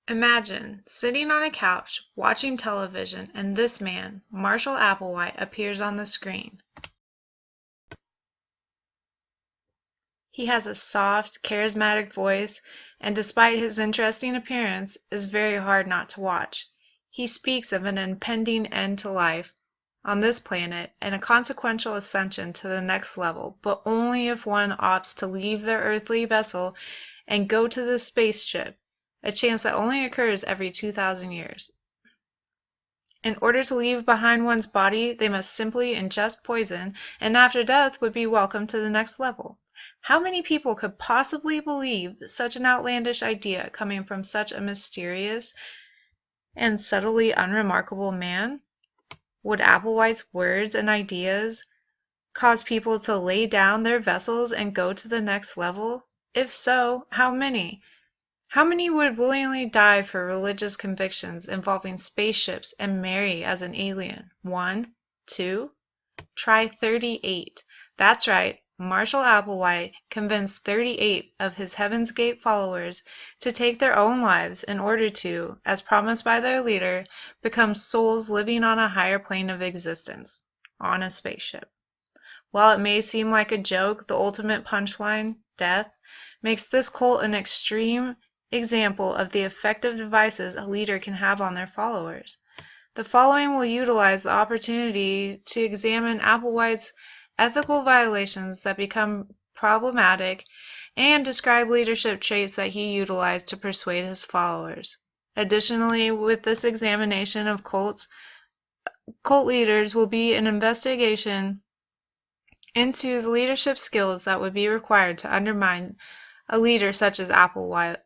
Imagine sitting on a couch watching television and this man, Marshall Applewhite, appears on the screen. He has a soft, charismatic voice, and despite his interesting appearance, is very hard not to watch. He speaks of an impending end to life on this planet and a consequential ascension to the next level, but only if one opts to leave their earthly vessel and go to the spaceship, a chance that only occurs every 2,000 years. In order to leave behind one's body, they must simply ingest poison, and after death would be welcome to the next level. How many people could possibly believe such an outlandish idea coming from such a mysterious and subtly unremarkable man? Would Applewhite's words and ideas cause people to lay down their vessels and go to the next level? If so, how many? How many would willingly die for religious convictions involving spaceships and marry as an alien? 1? 2? Try 38. That's right. Marshall Applewhite convinced 38 of his Heaven's Gate followers to take their own lives in order to, as promised by their leader, become souls living on a higher plane of existence, on a spaceship. While it may seem like a joke, the ultimate punchline, death, makes this cult an extreme example of the effective devices a leader can have on their followers. The following will utilize the opportunity to examine Applewhite's ethical violations that become problematic and describe leadership traits that he utilized to persuade his followers. Additionally, with this examination of cult leaders will be an investigation into the leadership skills that would be required to undermine a leader such as Applewhite,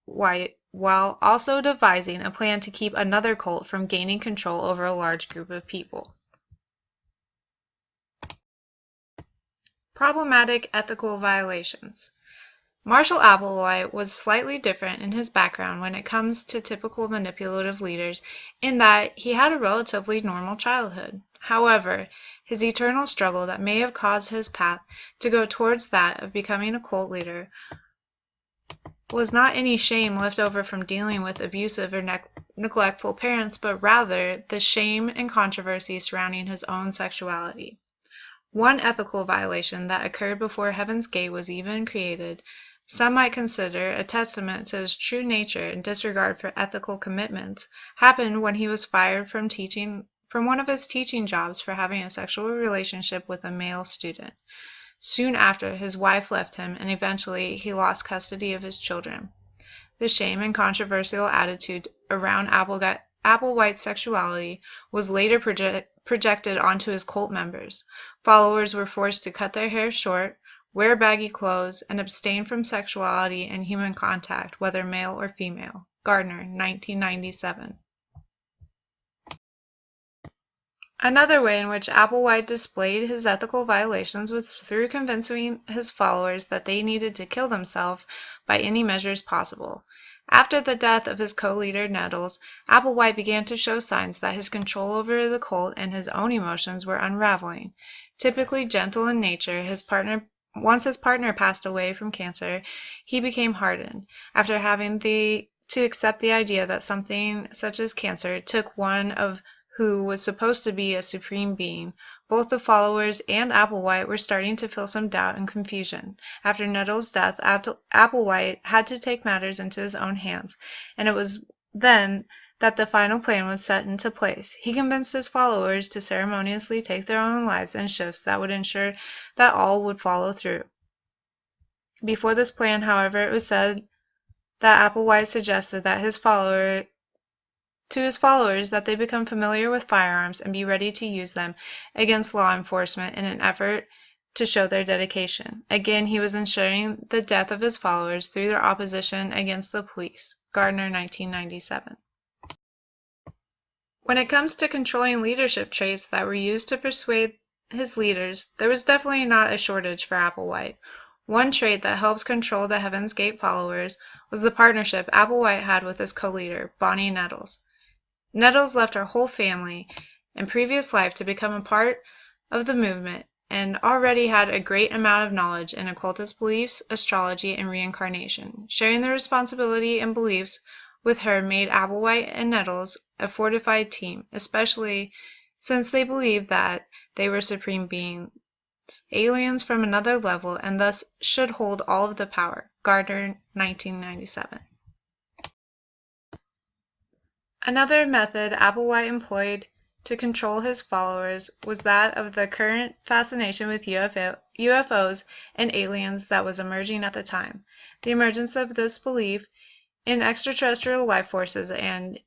while also devising a plan to keep another cult from gaining control over a large group of people. Problematic ethical violations. Marshall Applewhite was slightly different in his background when it comes to typical manipulative leaders in that he had a relatively normal childhood. However, his eternal struggle that may have caused his path to go towards that of becoming a cult leader was not any shame left over from dealing with abusive or neglectful parents, but rather the shame and controversy surrounding his own sexuality. One ethical violation that occurred before Heaven's Gate was even created, some might consider a testament to his true nature and disregard for ethical commitments, happened when he was fired from one of his teaching jobs for having a sexual relationship with a male student. Soon after, his wife left him, and eventually he lost custody of his children. The shame and controversial attitude around Applewhite's sexuality was later projected onto his cult members. Followers were forced to cut their hair short, wear baggy clothes, and abstain from sexuality and human contact, whether male or female. Gardner, 1997. Another way in which Applewhite displayed his ethical violations was through convincing his followers that they needed to kill themselves by any measures possible. After the death of his co-leader Nettles, Applewhite began to show signs that his control over the cult and his own emotions were unraveling. Typically gentle in nature, once his partner passed away from cancer, he became hardened. After having to accept the idea that something such as cancer took one of who was supposed to be a supreme being, both the followers and Applewhite were starting to feel some doubt and confusion. After Nettles' death, Applewhite had to take matters into his own hands, and it was then that the final plan was set into place. He convinced his followers to ceremoniously take their own lives in shifts that would ensure that all would follow through. Before this plan, however, it was said that Applewhite suggested that his followers that they become familiar with firearms and be ready to use them against law enforcement in an effort to show their dedication. Again, he was ensuring the death of his followers through their opposition against the police. Gardner, 1997. When it comes to controlling leadership traits that were used to persuade his leaders, there was definitely not a shortage for Applewhite. One trait that helped control the Heaven's Gate followers was the partnership Applewhite had with his co-leader, Bonnie Nettles. Nettles left her whole family and previous life to become a part of the movement and already had a great amount of knowledge in occultist beliefs, astrology, and reincarnation. Sharing the responsibility and beliefs with her made Applewhite and Nettles a fortified team, especially since they believed that they were supreme beings, aliens from another level, and thus should hold all of the power. Gardner, 1997. Another method Applewhite employed to control his followers was that of the current fascination with UFOs and aliens that was emerging at the time. The emergence of this belief in extraterrestrial life forces and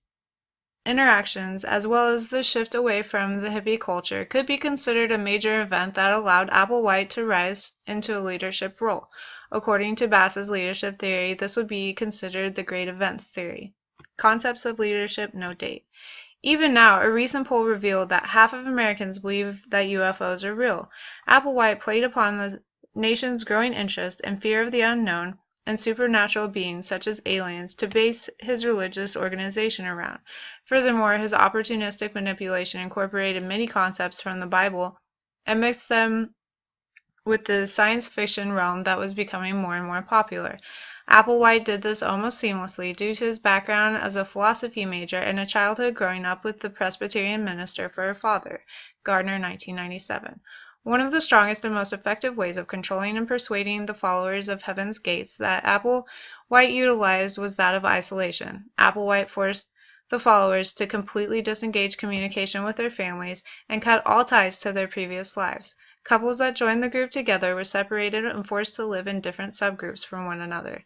interactions, as well as the shift away from the hippie culture, could be considered a major event that allowed Applewhite to rise into a leadership role. According to Bass's leadership theory, this would be considered the Great Events theory. Concepts of leadership, no date. Even now, a recent poll revealed that half of Americans believe that UFOs are real. Applewhite played upon the nation's growing interest and fear of the unknown and supernatural beings such as aliens to base his religious organization around. Furthermore, his opportunistic manipulation incorporated many concepts from the Bible and mixed them with the science fiction realm that was becoming more and more popular. Applewhite did this almost seamlessly due to his background as a philosophy major and a childhood growing up with the Presbyterian minister for a father. Gardner, 1997. One of the strongest and most effective ways of controlling and persuading the followers of Heaven's Gates that Applewhite utilized was that of isolation. Applewhite forced the followers to completely disengage communication with their families and cut all ties to their previous lives. Couples that joined the group together were separated and forced to live in different subgroups from one another.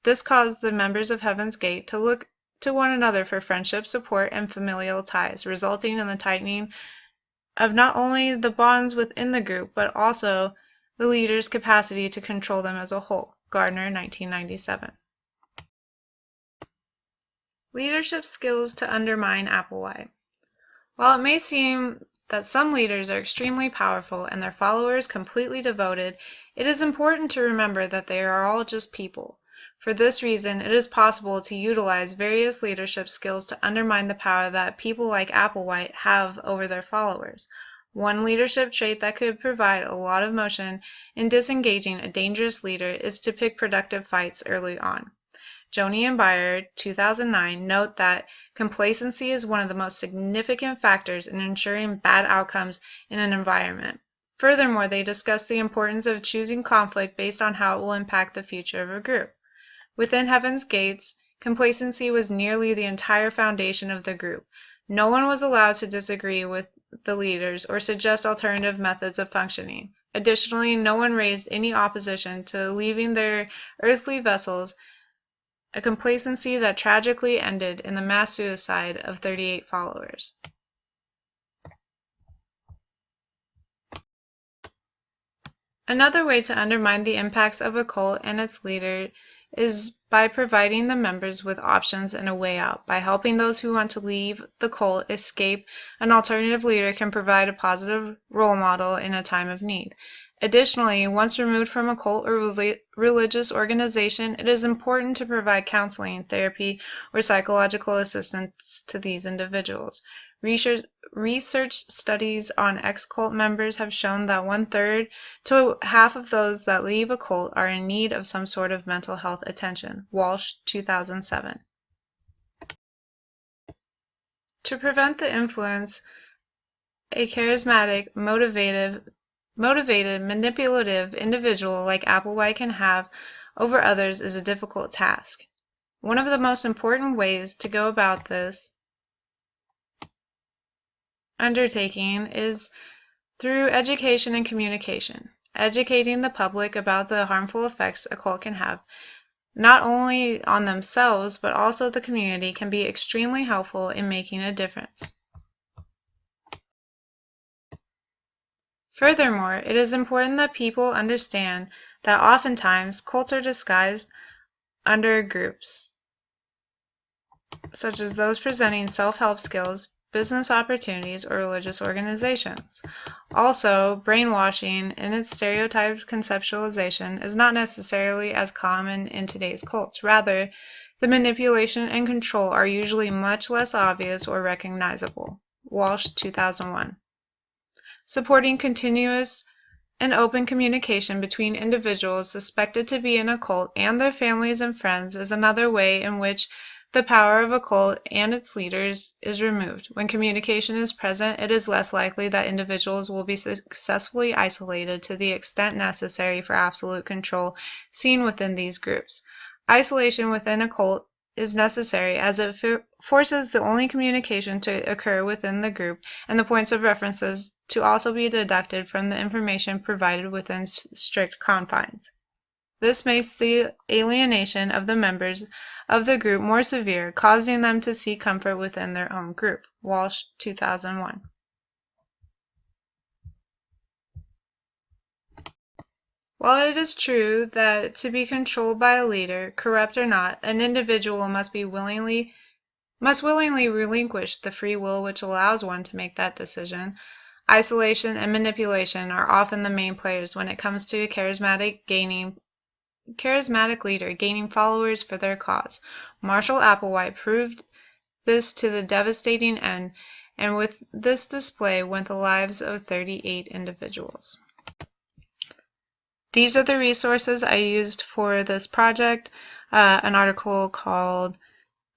This caused the members of Heaven's Gate to look to one another for friendship, support, and familial ties, resulting in the tightening of not only the bonds within the group, but also the leader's capacity to control them as a whole. Gardner, 1997. Leadership skills to undermine Applewhite. While it may seem that some leaders are extremely powerful and their followers completely devoted, it is important to remember that they are all just people. For this reason, it is possible to utilize various leadership skills to undermine the power that people like Applewhite have over their followers. One leadership trait that could provide a lot of motion in disengaging a dangerous leader is to pick productive fights early on. Joni and Beyer, 2009, note that complacency is one of the most significant factors in ensuring bad outcomes in an environment. Furthermore, they discuss the importance of choosing conflict based on how it will impact the future of a group. Within Heaven's Gates, complacency was nearly the entire foundation of the group. No one was allowed to disagree with the leaders or suggest alternative methods of functioning. Additionally, no one raised any opposition to leaving their earthly vessels, a complacency that tragically ended in the mass suicide of 38 followers. Another way to undermine the impacts of a cult and its leader is by providing the members with options and a way out. By helping those who want to leave the cult escape, an alternative leader can provide a positive role model in a time of need. Additionally, once removed from a cult or religious organization, it is important to provide counseling, therapy, or psychological assistance to these individuals. Research studies on ex-cult members have shown that 1/3 to half of those that leave a cult are in need of some sort of mental health attention. Walsh, 2007. To prevent the influence a charismatic, motivated, manipulative individual like Applewhite can have over others is a difficult task. One of the most important ways to go about this undertaking is through education and communication. Educating the public about the harmful effects a cult can have, not only on themselves, but also the community, can be extremely helpful in making a difference. Furthermore, it is important that people understand that oftentimes cults are disguised under groups, such as those presenting self-help skills, business opportunities, or religious organizations. Also, brainwashing in its stereotyped conceptualization is not necessarily as common in today's cults. Rather, the manipulation and control are usually much less obvious or recognizable. Walsh, 2001. Supporting continuous and open communication between individuals suspected to be in a cult and their families and friends is another way in which The power of a cult and its leaders is removed. When communication is present, it is less likely that individuals will be successfully isolated to the extent necessary for absolute control seen within these groups. Isolation within a cult is necessary as it forces the only communication to occur within the group and the points of references to also be deducted from the information provided within strict confines. This makes the alienation of the members of the group more severe, causing them to seek comfort within their own group. Walsh, 2001. While it is true that to be controlled by a leader, corrupt or not, an individual must willingly relinquish the free will which allows one to make that decision, isolation and manipulation are often the main players when it comes to a charismatic leader gaining followers for their cause. Marshall Applewhite proved this to the devastating end, and with this display went the lives of 38 individuals. These are the resources I used for this project. An article called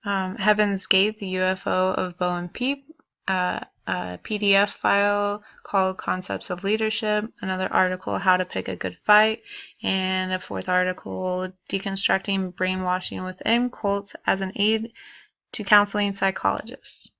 Heaven's Gate, the UFO of Bo and Peep, a PDF file called Concepts of Leadership, another article, How to Pick a Good Fight, and a fourth article, Deconstructing Brainwashing Within Cults as an Aid to Counseling Psychologists.